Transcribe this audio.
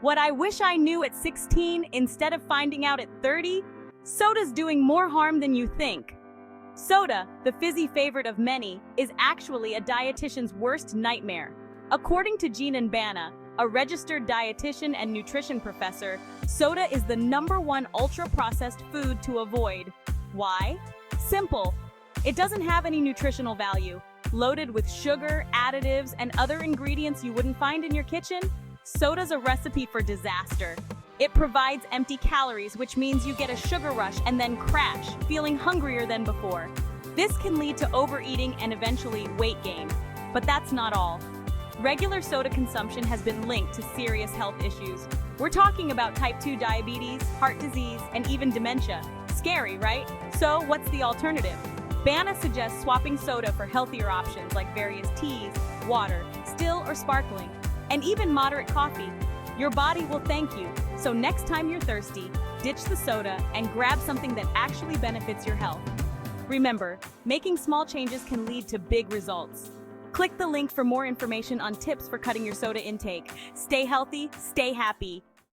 What I wish I knew at 16 instead of finding out at 30? Soda's doing more harm than you think. Soda, the fizzy favorite of many, is actually a dietitian's worst nightmare. According to Jean Bana, a registered dietitian and nutrition professor, soda is the #1 ultra-processed food to avoid. Why? Simple. It doesn't have any nutritional value. Loaded with sugar, additives, and other ingredients you wouldn't find in your kitchen, soda's a recipe for disaster. It provides empty calories, which means you get a sugar rush and then crash, feeling hungrier than before. This can lead to overeating and eventually weight gain. But that's not all. Regular soda consumption has been linked to serious health issues. We're talking about type 2 diabetes, heart disease, and even dementia. Scary, right? So what's the alternative? Bana suggests swapping soda for healthier options like various teas, water, still or sparkling, and even moderate coffee. Your body will thank you. So next time you're thirsty, ditch the soda and grab something that actually benefits your health. Remember, making small changes can lead to big results. Click the link for more information on tips for cutting your soda intake. Stay healthy, stay happy.